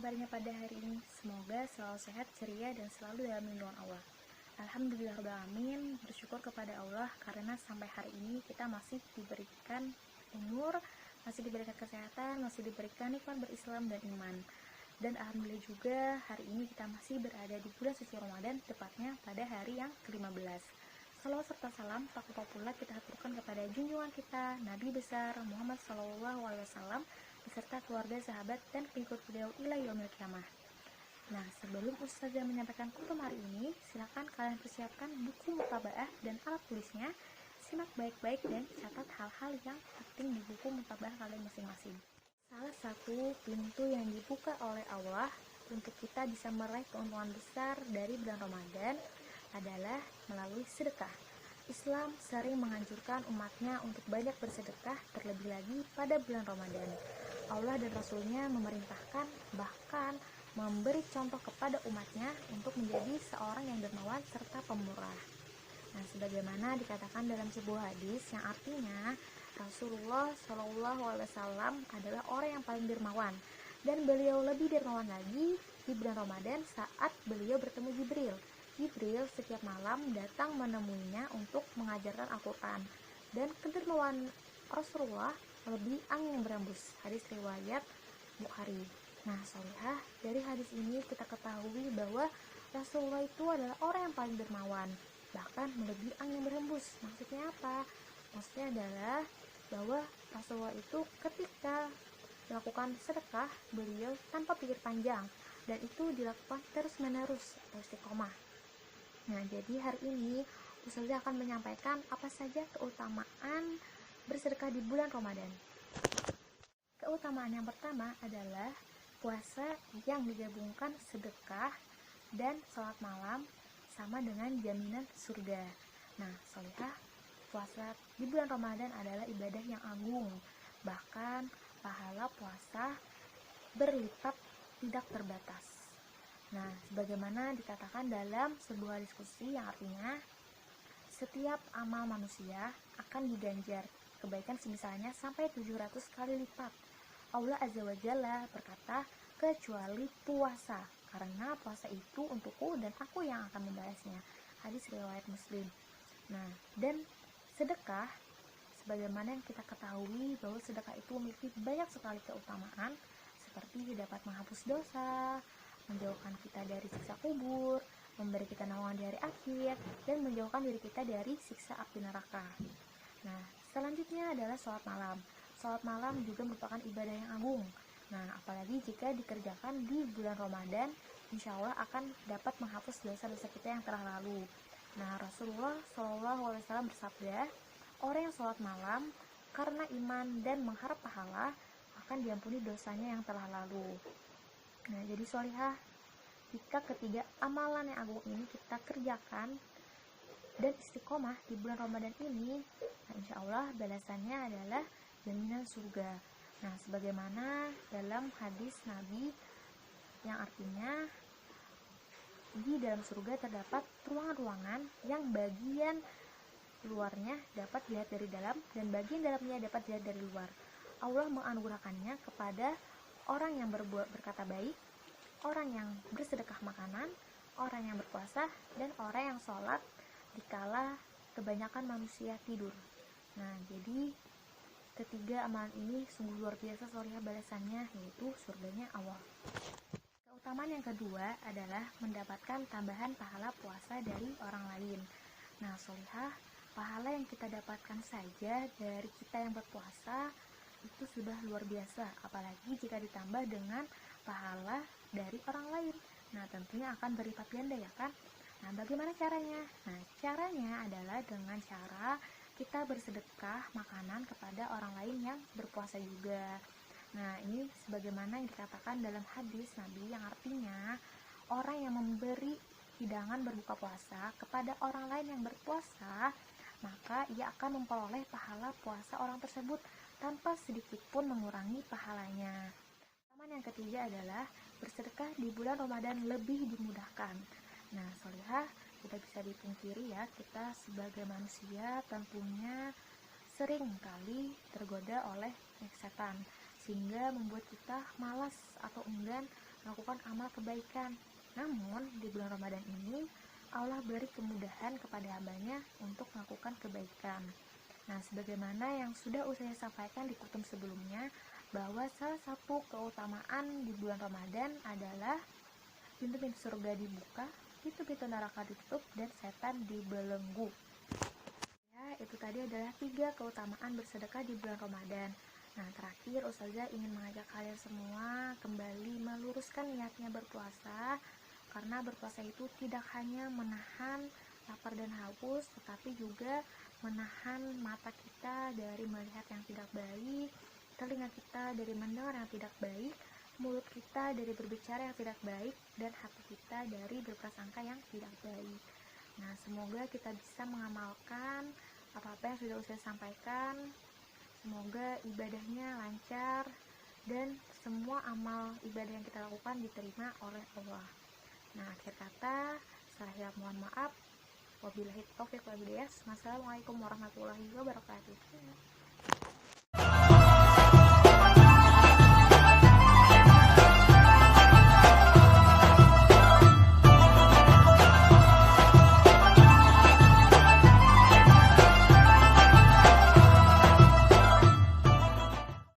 kabarnya pada hari ini? Semoga selalu sehat, ceria, dan selalu dalam lindungan Allah. Alhamdulillahirrahmanirrahim, bersyukur kepada Allah karena sampai hari ini kita masih diberikan umur, masih diberikan kesehatan, masih diberikan nikmat berislam dan iman. Dan alhamdulillah juga hari ini kita masih berada di bulan suci Ramadan, tepatnya pada hari yang ke-15. Salawat serta salam tak lupa pula kita aturkan kepada junjungan kita Nabi besar Muhammad SAW beserta keluarga, sahabat, dan pengikut beliau ila yaumil qiyamah. Nah, sebelum Ustazah menyampaikan kultum hari ini, silakan kalian persiapkan buku mutabaah dan alat tulisnya. Simak baik-baik dan catat hal-hal yang penting di buku mutabaah kalian masing-masing. Salah satu pintu yang dibuka oleh Allah untuk kita bisa meraih keuntungan besar dari bulan Ramadan adalah melalui sedekah. Islam sering menganjurkan umatnya untuk banyak bersedekah, terlebih lagi pada bulan Ramadan. Allah dan Rasulnya memerintahkan, bahkan memberi contoh kepada umatnya untuk menjadi seorang yang dermawan serta pemurah. Nah, sebagaimana dikatakan dalam sebuah hadis yang artinya Rasulullah SAW adalah orang yang paling dermawan, dan beliau lebih dermawan lagi di bulan Ramadan saat beliau bertemu Jibril. Jibril setiap malam datang menemuinya untuk mengajarkan Al-Quran, dan kedermawan Rasulullah lebih angin yang berembus. Hadis riwayat Bukhari. Nah, sholihah, dari hadis ini kita ketahui bahwa Rasulullah itu adalah orang yang paling dermawan, bahkan melebihi angin yang berembus. Maksudnya apa? Maksudnya adalah bahwa Rasulullah itu ketika melakukan sedekah, beliau tanpa pikir panjang, dan itu dilakukan terus-menerus atau istiqomah. Nah, jadi hari ini Ustazah akan menyampaikan apa saja keutamaan bersedekah di bulan Ramadan. Keutamaan yang pertama adalah puasa yang digabungkan sedekah dan sholat malam sama dengan jaminan surga. Nah, sholihah, puasa di bulan Ramadan adalah ibadah yang agung. Bahkan pahala puasa berlipat tidak terbatas. Nah, sebagaimana dikatakan dalam sebuah diskusi yang artinya setiap amal manusia akan diganjar kebaikan semisalnya sampai 700 kali lipat. Allah Azza wa Jalla berkata, kecuali puasa, karena puasa itu untukku dan aku yang akan membalasnya. Hadis riwayat Muslim. Nah, dan sedekah, sebagaimana yang kita ketahui bahwa sedekah itu memiliki banyak sekali keutamaan, seperti dapat menghapus dosa, menjauhkan kita dari siksa kubur, memberi kita naungan di hari akhir, dan menjauhkan diri kita dari siksa api neraka. Nah, selanjutnya adalah sholat malam. Sholat malam juga merupakan ibadah yang agung. Nah, apalagi jika dikerjakan di bulan Ramadan, insya Allah akan dapat menghapus dosa-dosa kita yang telah lalu. Nah, Rasulullah SAW bersabda, orang yang sholat malam karena iman dan mengharap pahala akan diampuni dosanya yang telah lalu. Nah, jadi sholihah, jika ketiga amalan yang agung ini kita kerjakan dan istiqomah di bulan Ramadan ini, nah insya Allah balasannya adalah jaminan surga. Nah, sebagaimana dalam hadis Nabi yang artinya di dalam surga terdapat ruangan-ruangan yang bagian luarnya dapat dilihat dari dalam dan bagian dalamnya dapat dilihat dari luar. Allah menganugerahkannya kepada orang yang berkata baik, orang yang bersedekah makanan, orang yang berpuasa, dan orang yang sholat dikala kebanyakan manusia tidur. Nah, jadi ketiga amalan ini sungguh luar biasa sholihah balasannya, yaitu surganya Allah. Keutamaan yang kedua adalah mendapatkan tambahan pahala puasa dari orang lain. Nah, sholihah, pahala yang kita dapatkan saja dari kita yang berpuasa itu sudah luar biasa, apalagi jika ditambah dengan pahala dari orang lain. Nah, tentunya akan berlipat ganda, ya kan? Nah, bagaimana caranya? Nah, caranya adalah dengan cara kita bersedekah makanan kepada orang lain yang berpuasa juga. Nah, ini sebagaimana yang dikatakan dalam hadis Nabi yang artinya orang yang memberi hidangan berbuka puasa kepada orang lain yang berpuasa, maka ia akan memperoleh pahala puasa orang tersebut tanpa sedikit pun mengurangi pahalanya. Keutamaan yang ketiga adalah bersedekah di bulan Ramadan lebih dimudahkan. Nah, sholihah, tidak bisa dipungkiri ya, kita sebagai manusia tentunya sering kali tergoda oleh setan, sehingga membuat kita malas atau enggan melakukan amal kebaikan. Namun di bulan Ramadan ini Allah beri kemudahan kepada hambanya untuk melakukan kebaikan. Nah, sebagaimana yang sudah saya sampaikan di kutum sebelumnya, bahwa salah satu keutamaan di bulan Ramadan adalah pintu-pintu surga dibuka, pintu-pintu neraka ditutup, dan setan dibelenggu. Ya, itu tadi adalah 3 keutamaan bersedekah di bulan Ramadan. Nah, terakhir Ustazah ingin mengajak kalian semua kembali meluruskan niatnya berpuasa, karena berpuasa itu tidak hanya menahan lapar dan haus, tetapi juga menahan mata kita dari melihat yang tidak baik, telinga kita dari mendengar yang tidak baik, mulut kita dari berbicara yang tidak baik, dan hati kita dari berprasangka yang tidak baik. Nah, semoga kita bisa mengamalkan apa-apa yang sudah saya sampaikan. Semoga ibadahnya lancar dan semua amal ibadah yang kita lakukan diterima oleh Allah. Nah, akhir kata, saya mohon maaf. Wabillahi taufiq wal hidayah. Wassalamualaikum warahmatullahi wabarakatuh.